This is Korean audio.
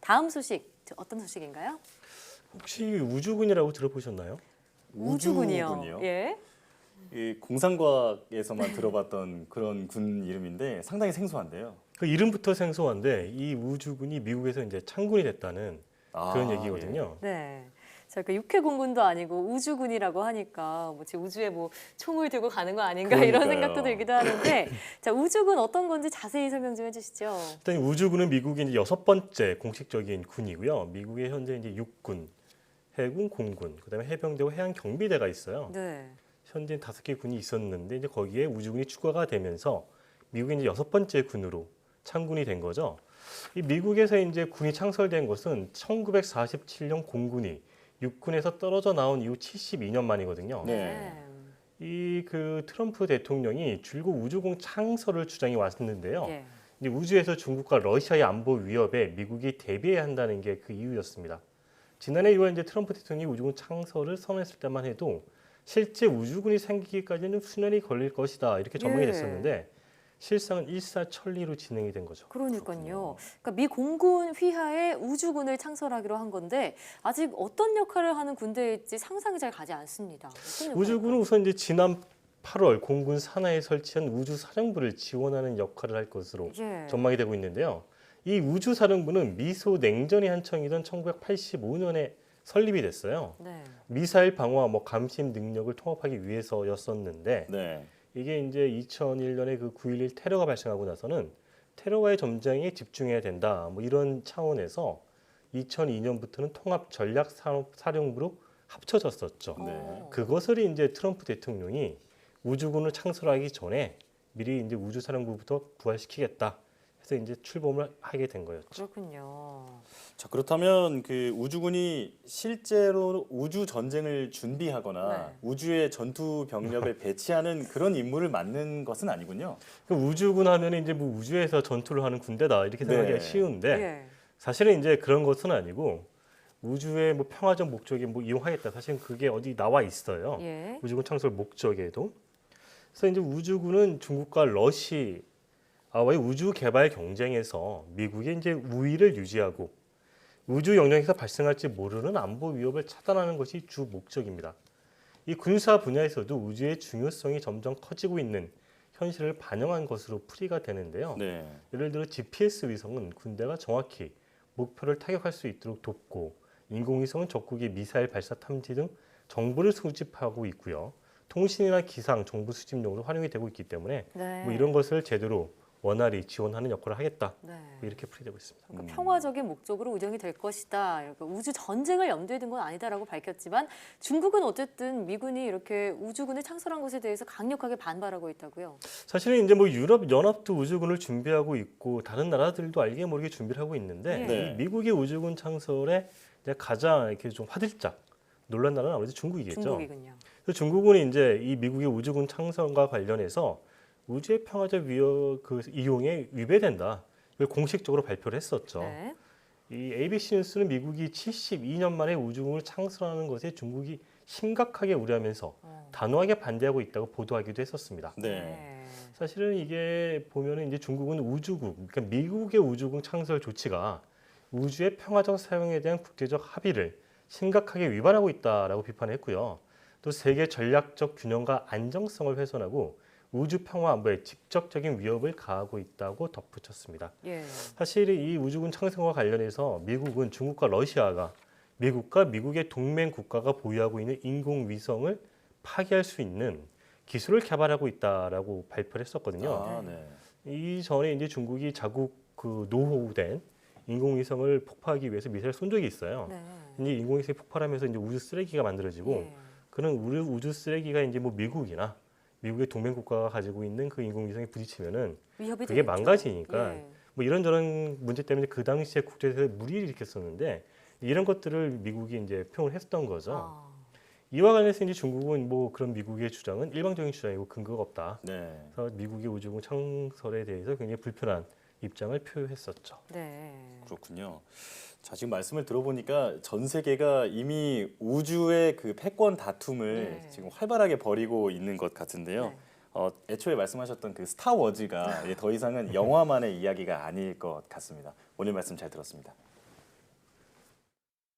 다음 소식 어떤 소식인가요? 혹시 우주군이라고 들어보셨나요? 우주군이요. 예. 이 공상과학에서만 들어봤던 그런 군 이름인데 상당히 생소한데요. 그 이름부터 생소한데 이 우주군이 미국에서 이제 창군이 됐다는 그런 예. 얘기거든요. 네. 자, 그 육해공군도 아니고 우주군이라고 하니까 뭐 지금 우주에 뭐 총을 들고 가는 거 아닌가 이런 그러니까요. 생각도 들기도 하는데, 자, 우주군 어떤 건지 자세히 설명 좀 해주시죠. 일단 우주군은 미국의 이제 6번째 공식적인 군이고요. 미국의 현재 이제 육군, 해군, 공군, 그다음에 해병대와 해양 경비대가 있어요. 네. 현재 5개 군이 있었는데 이제 거기에 우주군이 추가가 되면서 미국의 이제 6번째 군으로 창군이 된 거죠. 이 미국에서 이제 군이 창설된 것은 1947년 공군이 육군에서 떨어져 나온 이후 72년 만이거든요. 네. 이 그 트럼프 대통령이 줄곧 우주공 창설을 주장해 왔는데요. 예. 이제 우주에서 중국과 러시아의 안보 위협에 미국이 대비해야 한다는 게 그 이유였습니다. 지난해 6월 이제 트럼프 대통령이 우주군 창설을 선언했을 때만 해도 실제 우주군이 생기기까지는 수년이 걸릴 것이다 이렇게 전망이 예. 됐었는데 실상은 일사천리로 진행이 된 거죠. 그러니까요. 그러니까 미 공군 휘하에 우주군을 창설하기로 한 건데 아직 어떤 역할을 하는 군대일지 상상이 잘 가지 않습니다. 어떤 우주군은 우선 이제 지난 8월 공군 산하에 설치한 우주사령부를 지원하는 역할을 할 것으로 예. 전망이 되고 있는데요. 이 우주사령부는 미소 냉전이 한창이던 1985년에 설립이 됐어요. 네. 미사일 방어와 뭐 감심 능력을 통합하기 위해서였었는데 네. 이게 이제 2001년에 그 9.11 테러가 발생하고 나서는 테러와의 전쟁에 집중해야 된다. 뭐 이런 차원에서 2002년부터는 통합전략사령부로 합쳐졌었죠. 네. 그것을 이제 트럼프 대통령이 우주군을 창설하기 전에 미리 이제 우주사령부부터 부활시키겠다 해서 이제 출범을 하게 된 거였죠. 그렇군요. 자, 그렇다면 그 우주군이 실제로 우주 전쟁을 준비하거나 네. 우주의 전투 병력을 배치하는 그런 임무를 맡는 것은 아니군요. 그 우주군 하면 이제 뭐 우주에서 전투를 하는 군대다 이렇게 생각하기가 네. 쉬운데 예. 사실은 이제 그런 것은 아니고 우주의 뭐 평화적 목적에 뭐 이용하겠다. 사실은 그게 어디 나와 있어요. 예. 우주군 창설 목적에도. 그래서 이제 우주군은 중국과 러시아와의 우주 개발 경쟁에서 미국의 이제 우위를 유지하고 우주 영역에서 발생할지 모르는 안보 위협을 차단하는 것이 주 목적입니다. 이 군사 분야에서도 우주의 중요성이 점점 커지고 있는 현실을 반영한 것으로 풀이가 되는데요. 네. 예를 들어 GPS 위성은 군대가 정확히 목표를 타격할 수 있도록 돕고 인공위성은 적국의 미사일 발사 탐지 등 정보를 수집하고 있고요. 통신이나 기상, 정보 수집용으로 활용이 되고 있기 때문에 네. 뭐 이런 것을 제대로 원활히 지원하는 역할을 하겠다. 네. 뭐 이렇게 풀이되고 있습니다. 그러니까 평화적인 목적으로 운영이 될 것이다. 그러니까 우주 전쟁을 염두에 둔 건 아니다라고 밝혔지만 중국은 어쨌든 미군이 이렇게 우주군을 창설한 것에 대해서 강력하게 반발하고 있다고요. 사실은 이제 뭐 유럽 연합도 우주군을 준비하고 있고 다른 나라들도 알게 모르게 준비를 하고 있는데 네. 이 미국의 우주군 창설에 이제 가장 이렇게 좀 화들짝 놀란 나라는 아무래도 중국이겠죠. 중국이군요. 그래서 중국은 이제 이 미국의 우주군 창설과 관련해서 우주의 평화적 위협 그 이용에 위배된다. 이걸 공식적으로 발표를 했었죠. 네. 이 ABC 뉴스는 미국이 72년 만에 우주군을 창설하는 것에 중국이 심각하게 우려하면서 단호하게 반대하고 있다고 보도하기도 했었습니다. 네. 사실은 이게 보면은 이제 중국은 우주국, 그러니까 미국의 우주국 창설 조치가 우주의 평화적 사용에 대한 국제적 합의를 심각하게 위반하고 있다라고 비판했고요. 또 세계 전략적 균형과 안정성을 훼손하고 우주 평화 안보에 직접적인 위협을 가하고 있다고 덧붙였습니다. 예. 사실 이 우주군 창설과 관련해서 미국은 중국과 러시아가 미국과 미국의 동맹 국가가 보유하고 있는 인공위성을 파괴할 수 있는 기술을 개발하고 있다라고 발표를 했었거든요. 아, 네. 이전에 이제 중국이 자국 그 노후된 인공위성을 폭파하기 위해서 미사일을 쏜 적이 있어요. 네. 이제 인공위성이 폭발하면서 이제 우주 쓰레기가 만들어지고 예. 그런 우주 쓰레기가 이제 뭐 미국이나 미국의 동맹 국가가 가지고 있는 그 인공위성에 부딪히면은 위협이 그게 되겠죠. 망가지니까 예. 뭐 이런저런 문제 때문에 그 당시에 국제사회에 무리를 일으켰었는데 이런 것들을 미국이 이제 표현을 했던 거죠. 아. 이와 관련해서 이제 중국은 뭐 그런 미국의 주장은 일방적인 주장이고 근거가 없다. 네. 그래서 미국의 우주군 창설에 대해서 굉장히 불편한 입장을 표했었죠. 네. 그렇군요. 자, 지금 말씀을 들어보니까 전 세계가 이미 우주의 그 패권 다툼을 네. 지금 활발하게 벌이고 있는 것 같은데요. 네. 애초에 말씀하셨던 그 스타워즈가 더 이상은 영화만의 이야기가 아닐 것 같습니다. 오늘 말씀 잘 들었습니다.